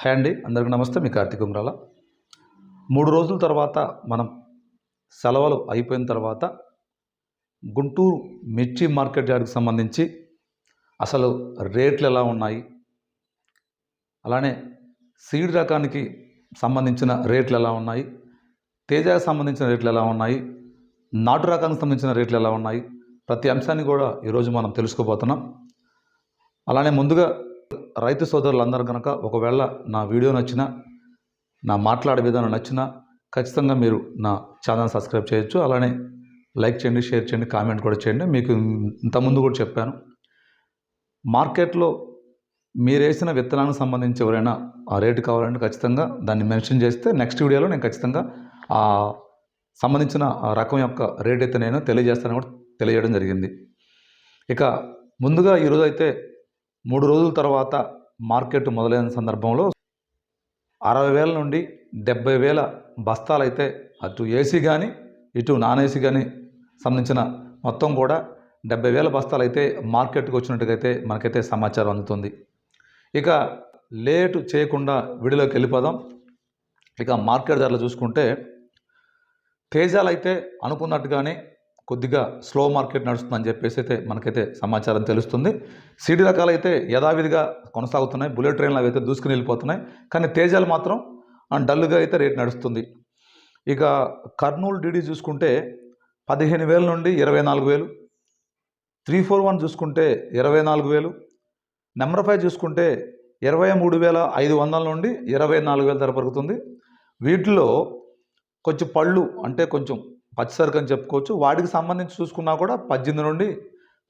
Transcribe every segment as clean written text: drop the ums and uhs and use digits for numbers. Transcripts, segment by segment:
Hi అండి, అందరికీ నమస్తే. మీ కార్తీక్ ఉంగ్రాల. 3 రోజుల తర్వాత మనం సెలవులు అయిపోయిన తర్వాత గుంటూరు మిర్చి మార్కెట్ యార్డ్కి సంబంధించి అసలు రేట్లు ఎలా ఉన్నాయి, అలానే సీడ్ రకానికి సంబంధించిన రేట్లు ఎలా ఉన్నాయి, తేజాకి సంబంధించిన రేట్లు ఎలా ఉన్నాయి, నాటు రకానికి సంబంధించిన రేట్లు ఎలా ఉన్నాయి, ప్రతి అంశాన్ని కూడా ఈరోజు మనం తెలుసుకోబోతున్నాం. అలానే ముందుగా రైతు సోదరులందరూ కనుక ఒకవేళ నా వీడియో నచ్చినా, నా మాట్లాడే విధానం నచ్చినా ఖచ్చితంగా మీరు నా ఛానల్ సబ్స్క్రైబ్ చేయొచ్చు. అలానే లైక్ చేయండి, షేర్ చేయండి, కామెంట్ కూడా చేయండి. మీకు ఇంతకుముందు కూడా చెప్పాను, మార్కెట్లో మీరు వేసిన విత్తనానికి సంబంధించి ఎవరైనా ఆ రేటు కావాలంటే ఖచ్చితంగా దాన్ని మెన్షన్ చేస్తే నెక్స్ట్ వీడియోలో నేను ఖచ్చితంగా ఆ సంబంధించిన ఆ రకం యొక్క రేట్ అయితే నేను తెలియజేస్తానని కూడా తెలియజేయడం జరిగింది. ఇక ముందుగా ఈరోజు అయితే 3 రోజుల తర్వాత మార్కెట్ మొదలైన సందర్భంలో 60,000 నుండి 70,000 బస్తాలు అయితే అటు ఏసీ కానీ ఇటు నాన్ ఏసీ కానీ సంబంధించిన మొత్తం కూడా 70,000 బస్తాలు అయితే మార్కెట్కి వచ్చినట్టుగా అయితే మనకైతే సమాచారం అందుతుంది. ఇక లేటు చేయకుండా వీడియోలోకి వెళ్ళిపోదాం. ఇక మార్కెట్ ధరలు చూసుకుంటే తేజాలు అయితే అనుకున్నట్టుగానే కొద్దిగా స్లో మార్కెట్ నడుస్తుందని చెప్పేసి అయితే మనకైతే సమాచారం తెలుస్తుంది. సీడీ రకాలు అయితే యథావిధిగా కొనసాగుతున్నాయి, బుల్లెట్ ట్రైన్లు అవి అయితే దూసుకుని వెళ్ళిపోతున్నాయి. కానీ తేజాలు మాత్రం డల్గా అయితే రేట్ నడుస్తుంది. ఇక కర్నూలు డీడీ చూసుకుంటే 15,000 నుండి 24,000, 341 చూసుకుంటే 24,000, నెంబర్ 5 చూసుకుంటే 23,500 నుండి 24,000 ధర పలుకుతుంది. వీటిలో కొంచెం పళ్ళు అంటే కొంచెం పచ్చిసరుకు అని చెప్పుకోవచ్చు. వాటికి సంబంధించి చూసుకున్నా కూడా 18 నుండి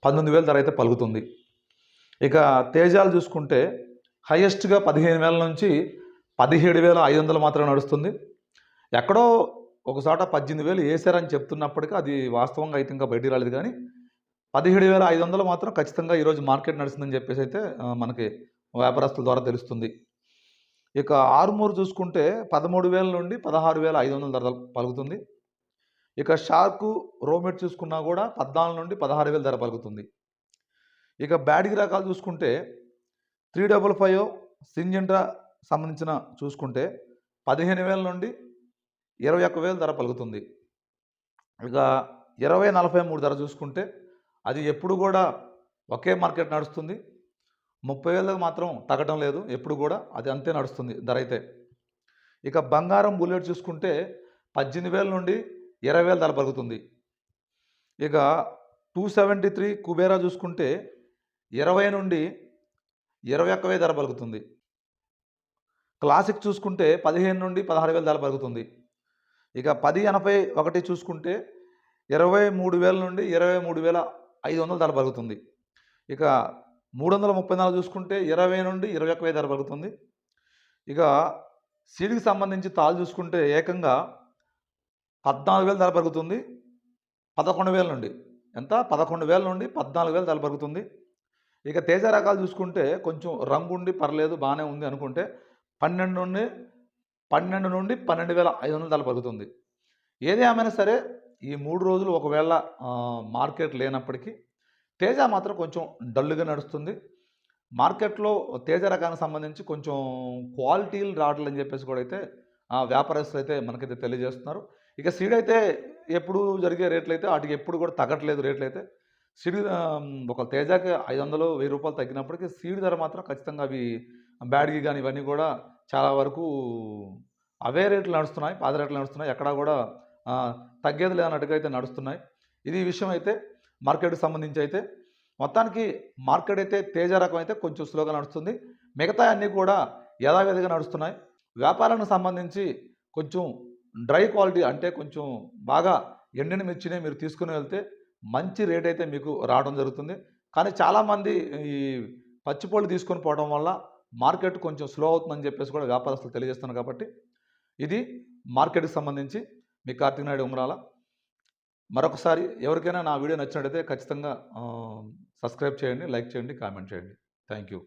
19,000 ధర అయితే పలుకుతుంది. ఇక తేజాలు చూసుకుంటే హైయెస్ట్గా 15,000 నుంచి 17,500 మాత్రమే నడుస్తుంది. ఎక్కడో ఒకసాట 18,000 వేసారని చెప్తున్నప్పటికీ అది వాస్తవంగా అయితే ఇంకా బయటికి రాలేదు. కానీ 17,500 మాత్రం ఖచ్చితంగా ఈరోజు మార్కెట్ నడుస్తుందని చెప్పేసి అయితే మనకి వ్యాపారస్తుల ద్వారా తెలుస్తుంది. ఇక ఆరుమూరు చూసుకుంటే 13,000 నుండి 16,500 ధర పలుకుతుంది. ఇక షార్కు రోమెట్ చూసుకున్నా కూడా 14 నుండి 16,000 ధర పలుకుతుంది. ఇక బ్యాడ్గి రకాలు చూసుకుంటే 355 సింజెంట్రా సంబంధించిన చూసుకుంటే 15,000 నుండి 21,000 ధర పలుకుతుంది. ఇక 2043 ధర చూసుకుంటే అది ఎప్పుడు కూడా ఒకే మార్కెట్ నడుస్తుంది. 30,000 మాత్రం తగ్గడం లేదు, ఎప్పుడు కూడా అది అంతే నడుస్తుంది ధర అయితే. ఇక బంగారం బుల్లెట్ చూసుకుంటే 18,000 నుండి 20,000 ధర పలుకుతుంది. ఇక 273 కుబేరా చూసుకుంటే 20 నుండి 21,000 ధర పలుకుతుంది. క్లాసిక్ చూసుకుంటే 15 నుండి 16,000 ధర పలుకుతుంది. ఇక 1081 చూసుకుంటే 23,000 నుండి 23,500 ధర పలుకుతుంది. ఇక 334 చూసుకుంటే 20 నుండి 21,000 ధర పలుకుతుంది. ఇక సీడ్కి సంబంధించి తాళ్ళు చూసుకుంటే ఏకంగా 14,000 ధర పలుకుతుంది. 11,000 నుండి ఎంత 11,000 నుండి 14,000 ధర పలుకుతుంది. ఇక తేజ రకాలు చూసుకుంటే కొంచెం రంగుండి పర్లేదు బాగానే ఉంది అనుకుంటే 12 నుండి 12,500 ధర పలుకుతుంది. ఏది ఏమైనా సరే ఈ 3 రోజులు ఒకవేళ మార్కెట్ లేనప్పటికీ తేజ మాత్రం కొంచెం డల్గా నడుస్తుంది. మార్కెట్లో తేజ రకానికి సంబంధించి కొంచెం క్వాలిటీలు రావట్లని చెప్పేసి కూడా అయితే వ్యాపారస్తులు అయితే మనకైతే తెలియజేస్తున్నారు. ఇక సీడ్ అయితే ఎప్పుడు జరిగే రేట్లు అయితే వాటికి ఎప్పుడు కూడా తగ్గట్లేదు రేట్లు అయితే. సీడ్ ఒక తేజాకి 500, 1,000 రూపాయలు తగ్గినప్పటికీ సీడ్ ధర మాత్రం ఖచ్చితంగా అవి బ్యాడ్కి కానీ ఇవన్నీ కూడా చాలా వరకు అవే రేట్లు నడుస్తున్నాయి, పాత రేట్లు నడుస్తున్నాయి. ఎక్కడా కూడా తగ్గేది లేనట్టుగా అయితే నడుస్తున్నాయి. ఇది విషయం అయితే మార్కెట్కి సంబంధించి అయితే మొత్తానికి మార్కెట్ అయితే తేజ రకం అయితే కొంచెం స్లోగా నడుస్తుంది. మిగతా అన్నీ కూడా యథావిధిగా నడుస్తున్నాయి. వ్యాపారానికి సంబంధించి కొంచెం డ్రై క్వాలిటీ అంటే కొంచెం బాగా ఎండిన మిర్చినే మీరు తీసుకుని వెళ్తే మంచి రేట్ అయితే మీకు రావడం జరుగుతుంది. కానీ చాలామంది ఈ పచ్చిపళ్ళు తీసుకొని పోవడం వల్ల మార్కెట్ కొంచెం స్లో అవుతుందని చెప్పేసి కూడా వ్యాపారస్తులు తెలియజేస్తున్నారు. కాబట్టి ఇది మార్కెట్కి సంబంధించి మీ కార్తీక్ నాయుడు ఉంగరాల. మరొకసారి ఎవరికైనా నా వీడియో నచ్చినట్టయితే ఖచ్చితంగా సబ్స్క్రైబ్ చేయండి, లైక్ చేయండి, కామెంట్ చేయండి. Thank you.